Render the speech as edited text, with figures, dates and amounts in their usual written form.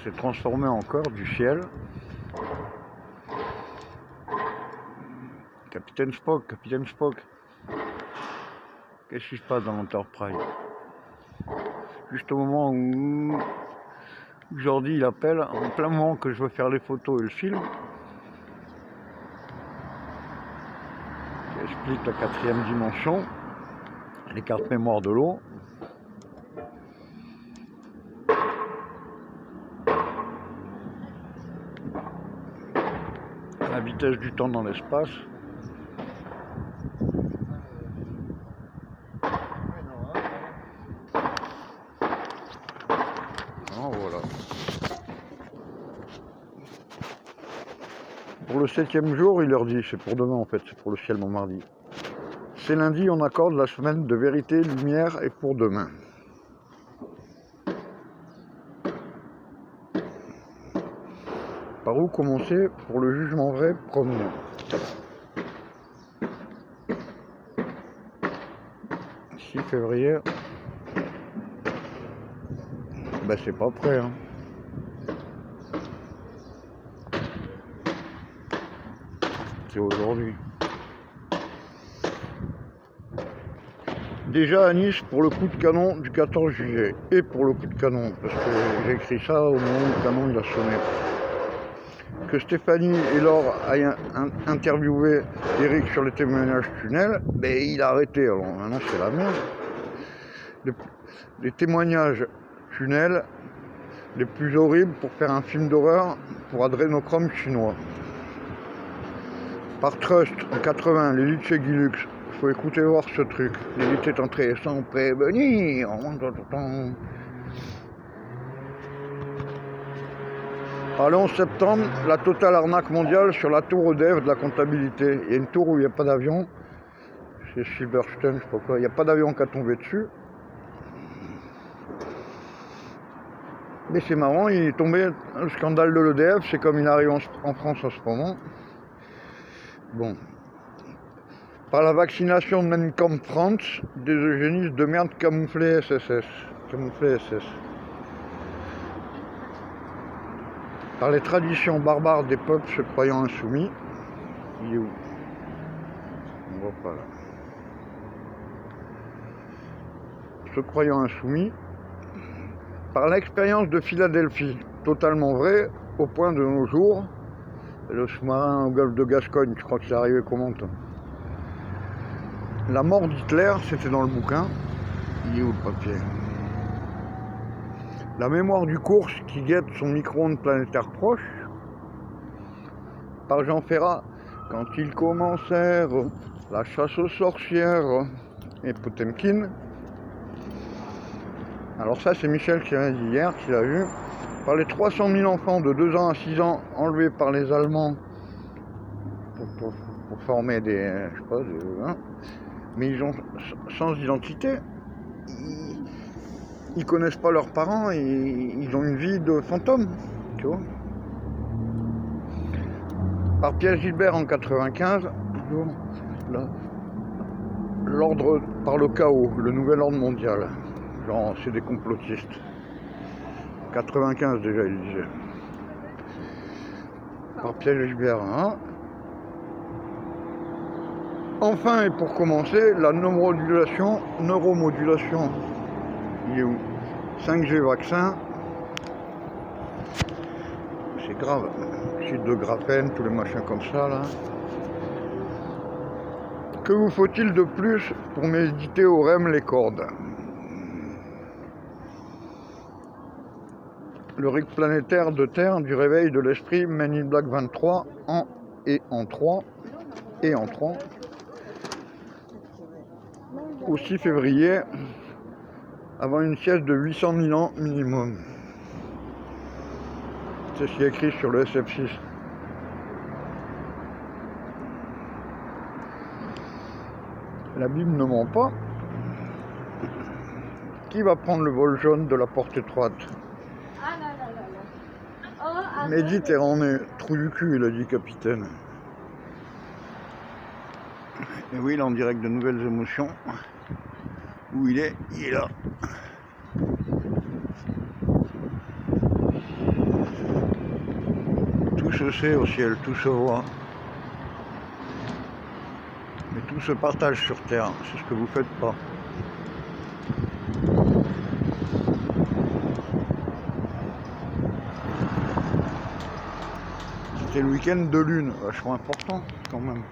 s'est transformé en corps du ciel. Capitaine Spock, Capitaine Spock. Qu'est-ce qui se passe dans l'Enterprise? Juste au moment où Jordi il appelle, en plein moment que je veux faire les photos et le film, qui explique la 4e dimension, les cartes mémoire de l'eau. La vitesse du temps dans l'espace. Voilà. Pour le 7e jour, il leur dit, c'est pour demain en fait, c'est pour le ciel Montmardi. C'est lundi, on accorde la semaine de vérité, lumière et pour demain. Par où commencer pour le jugement vrai premier? « 6 février. Ben c'est pas prêt, hein. C'est aujourd'hui. Déjà à Nice pour le coup de canon du 14 juillet. Et pour le coup de canon, parce que j'ai écrit ça au moment où le canon il a sonné. Que Stéphanie et Laure aient interviewé Eric sur les témoignages tunnels, ben il a arrêté. Alors maintenant c'est la merde. Les témoignages tunnels les plus horribles pour faire un film d'horreur pour adrénochrome chinois. Par Trust en 80, l'élite chez Guilux. Il faut écouter voir ce truc. L'élite est entrée sans prévenir. Le 11 septembre, la totale arnaque mondiale sur la tour EDF de la comptabilité. Il y a une tour où il n'y a pas d'avion. C'est Silverstein, je sais pas quoi. Il n'y a pas d'avion qui a tombé dessus. Mais c'est marrant, il est tombé, le scandale de l'EDF, c'est comme il arrive en France en ce moment. Bon. Par la vaccination de Mein Kampf France, des eugénistes de merde camouflés SSS. Camouflés SS. Par les traditions barbares des peuples se croyant insoumis. Il est où? On voit pas là. Se croyant insoumis. Par l'expérience de Philadelphie, totalement vrai, au point de nos jours. Le sous-marin au golfe de Gascogne, je crois que c'est arrivé comment? La mort d'Hitler, c'était dans le bouquin. Il est où le papier? La mémoire du course qui guette son micro-ondes planétaire proche. Par Jean Ferrat, quand ils commencèrent la chasse aux sorcières et Potemkin. Alors ça c'est Michel qui l'a dit hier, qui l'a vu. Par les 300 000 enfants de 2 ans à 6 ans enlevés par les Allemands pour former des... je sais pas, mais ils ont sans identité. Ils connaissent pas leurs parents et ils ont une vie de fantôme, tu vois. Par Pierre Gilbert en 95, l'ordre par le chaos, le nouvel ordre mondial. Genre, c'est des complotistes. 95 déjà, il disait. Par Pierre Gilbert, hein. Enfin, et pour commencer, la neuromodulation. Il est où? 5G vaccin. C'est grave. Site de graphène, tous les machins comme ça, là. Que vous faut-il de plus pour méditer au REM les cordes? Le rythme planétaire de Terre du réveil de l'esprit Men in Black 23 en 3. Au 6 février, avant une sieste de 800 000 ans minimum. C'est ce qui est écrit sur le SF6. La Bible ne ment pas. Qui va prendre le vol jaune de la porte étroite? Méditerranée, trou du cul, il a dit capitaine. Et oui, il est en direct de Nouvelles Émotions. Où il est là. se sait au ciel, tout se voit. Mais tout se partage sur Terre, c'est ce que vous faites pas. C'était le week-end de lune, vachement important quand même.